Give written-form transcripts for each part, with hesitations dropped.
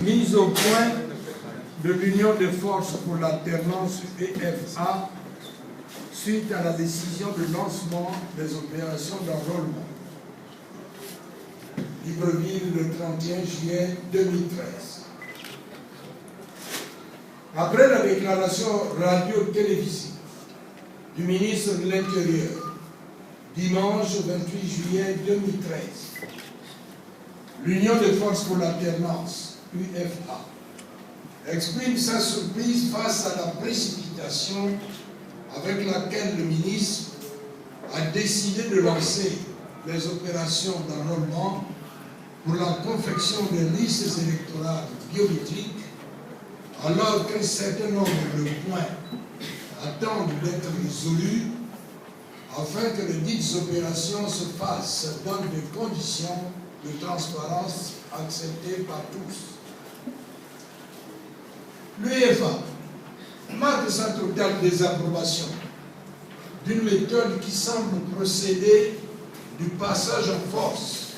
Mise au point de l'Union des forces pour l'alternance UEFA suite à la décision de lancement des opérations d'enrôlement. Libreville le 31 juillet 2013. Après la déclaration radio-télévisive du ministre de l'Intérieur, dimanche 28 juillet 2013, l'Union des forces pour l'alternance, UFA, exprime sa surprise face à la précipitation avec laquelle le ministre a décidé de lancer les opérations d'enrôlement pour la confection des listes électorales biométriques, alors qu'un certain nombre de points attendent d'être résolus afin que les dites opérations se fassent dans des conditions de transparence acceptées par tous. L'UEFA marque sa totale désapprobation d'une méthode qui semble procéder du passage en force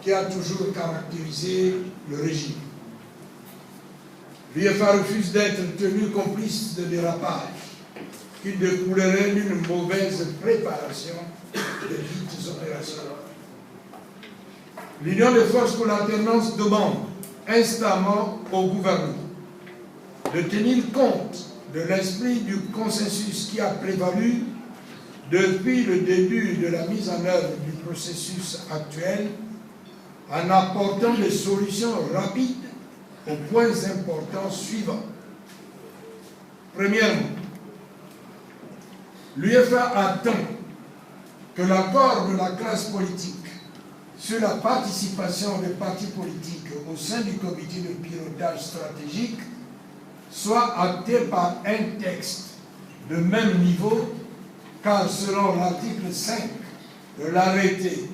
qui a toujours caractérisé le régime. L'UEFA refuse d'être tenu complice de dérapages qui découleraient d'une mauvaise préparation des dites opérations. L'Union des forces pour l'alternance demande instamment au gouvernement de tenir compte de l'esprit du consensus qui a prévalu depuis le début de la mise en œuvre du processus actuel, en apportant des solutions rapides aux points importants suivants. Premièrement, l'UEFA attend que l'accord de la classe politique sur la participation des partis politiques au sein du comité de pilotage stratégique soit acté par un texte de même niveau, car selon l'article 5 de l'arrêté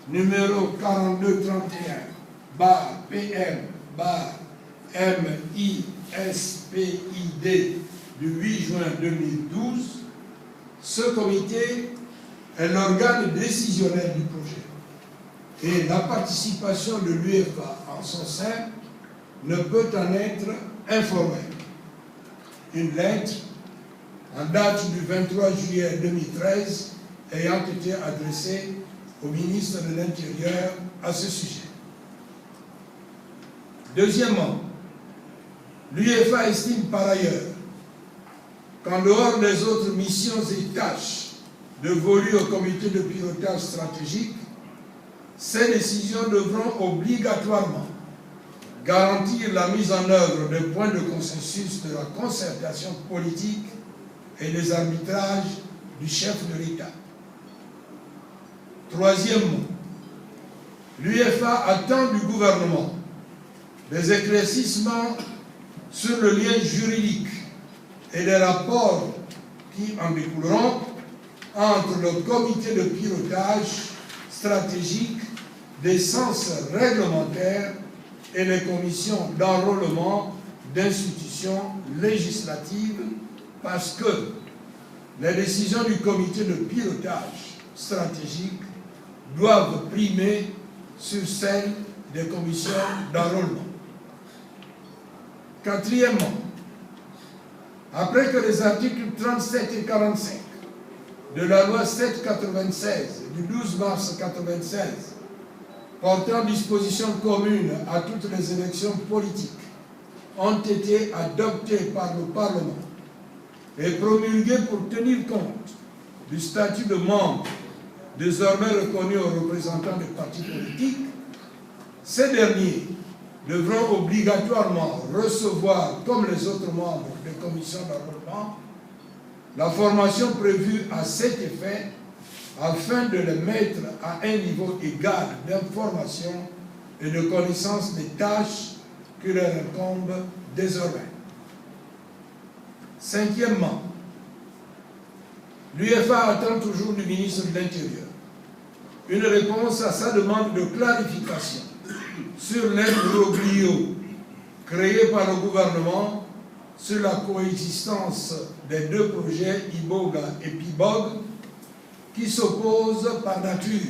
numéro 4231-PM-MISPID du 8 juin 2012, ce comité est l'organe décisionnel du projet et la participation de l'UEFA en son sein ne peut en être informelle. Une lettre en date du 23 juillet 2013 ayant été adressée au ministre de l'Intérieur à ce sujet. Deuxièmement, l'UEFA estime par ailleurs qu'en dehors des autres missions et tâches dévolues au comité de pilotage stratégique, ces décisions devront obligatoirement garantir la mise en œuvre des points de consensus de la concertation politique et des arbitrages du chef de l'État. Troisièmement, l'UEFA attend du gouvernement des éclaircissements sur le lien juridique et les rapports qui en découleront entre le comité de pilotage stratégique des sens réglementaires et les commissions d'enrôlement d'institutions législatives, parce que les décisions du comité de pilotage stratégique doivent primer sur celles des commissions d'enrôlement. Quatrièmement, après que les articles 37 et 45 de la loi 796 du 12 mars 1996 portant disposition commune à toutes les élections politiques ont été adoptés par le Parlement et promulgués pour tenir compte du statut de membre désormais reconnu aux représentants des partis politiques, ces derniers devront obligatoirement recevoir, comme les autres membres des commissions d'enrôlement, la formation prévue à cet effet afin de les mettre à un niveau égal d'information et de connaissance des tâches qui leur incombent désormais. Cinquièmement, l'UEFA attend toujours du ministre de l'Intérieur une réponse à sa demande de clarification sur l'imbroglio créé par le gouvernement sur la coexistence des deux projets Iboga et Pibog qui s'opposent par nature.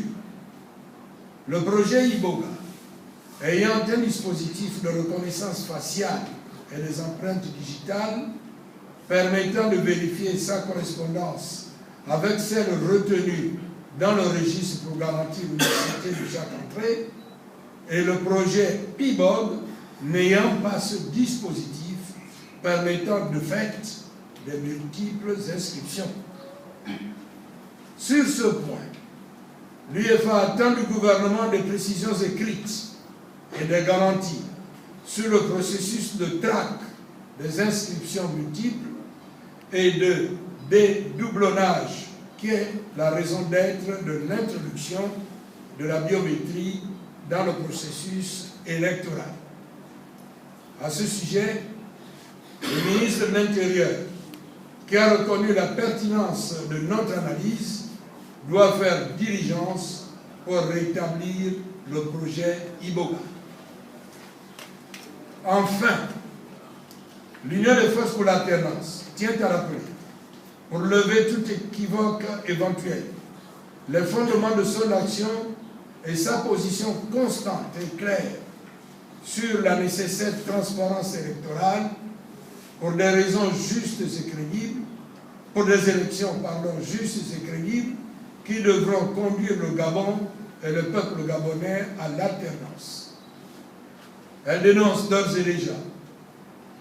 Le projet Iboga ayant un dispositif de reconnaissance faciale et des empreintes digitales permettant de vérifier sa correspondance avec celle retenue dans le registre pour garantir l'unicité de chaque entrée, et le projet PIBOG n'ayant pas ce dispositif permettant de fait de multiples inscriptions. Sur ce point, l'UEFA attend du gouvernement des précisions écrites et des garanties sur le processus de traque des inscriptions multiples et de dédoublonnage qui est la raison d'être de l'introduction de la biométrie dans le processus électoral. À ce sujet, le ministre de l'Intérieur, qui a reconnu la pertinence de notre analyse, doit faire diligence pour rétablir le projet IBOGA. Enfin, l'Union des forces pour l'alternance tient à rappeler, pour lever tout équivoque éventuel, les fondements de son action et sa position constante et claire sur la nécessaire transparence électorale pour des raisons justes et crédibles, pour des élections, justes et crédibles, qui devront conduire le Gabon et le peuple gabonais à l'alternance. Elle dénonce d'ores et déjà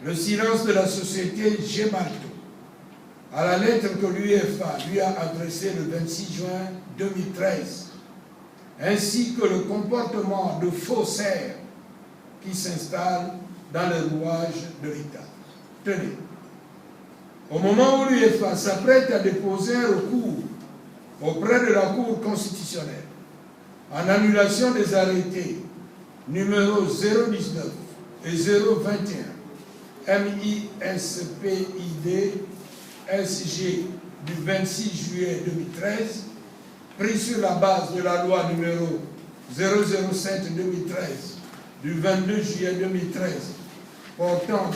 le silence de la société Gemalto à la lettre que l'UEFA lui a adressée le 26 juin 2013, ainsi que le comportement de faussaires qui s'installe dans les rouages de l'État. Tenez, au moment où l'UEFA s'apprête à déposer un recours auprès de la Cour constitutionnelle en annulation des arrêtés numéro 019 et 021 MISPID SG du 26 juillet 2013, pris sur la base de la loi numéro 007-2013 du 22 juillet 2013 portant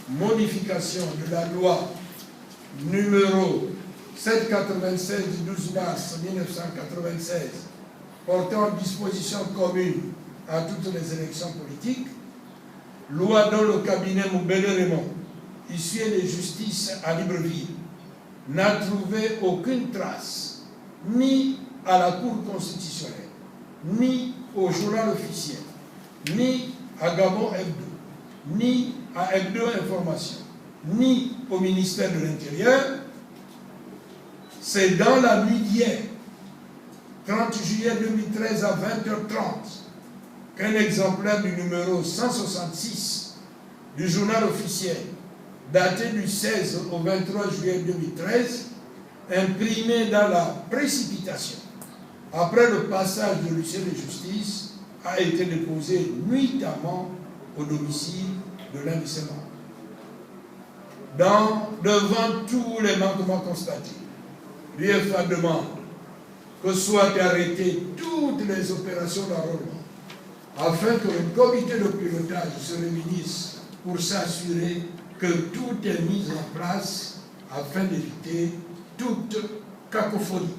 modification de la loi numéro 796 du 12 mars 1996 portant disposition commune à toutes les élections politiques, loi dont le cabinet Moubele-Raymond, huissier de justice à Libreville, n'a trouvé aucune trace, ni à la Cour constitutionnelle, ni au journal officiel, ni à Gabon Hebdo, ni à Hebdo Information, ni au ministère de l'Intérieur. C'est dans la nuit d'hier, 30 juillet 2013 à 20h30, qu'un exemplaire du numéro 166 du journal officiel, daté du 16 au 23 juillet 2013, imprimé dans la précipitation, après le passage de l'huissier de justice, a été déposé nuitamment au domicile de l'un de ses membres. Devant tous les manquements constatés, l'UEFA demande que soient arrêtées toutes les opérations d'enrôlement afin qu'un comité de pilotage se réunisse pour s'assurer que tout est mis en place afin d'éviter toute cacophonie.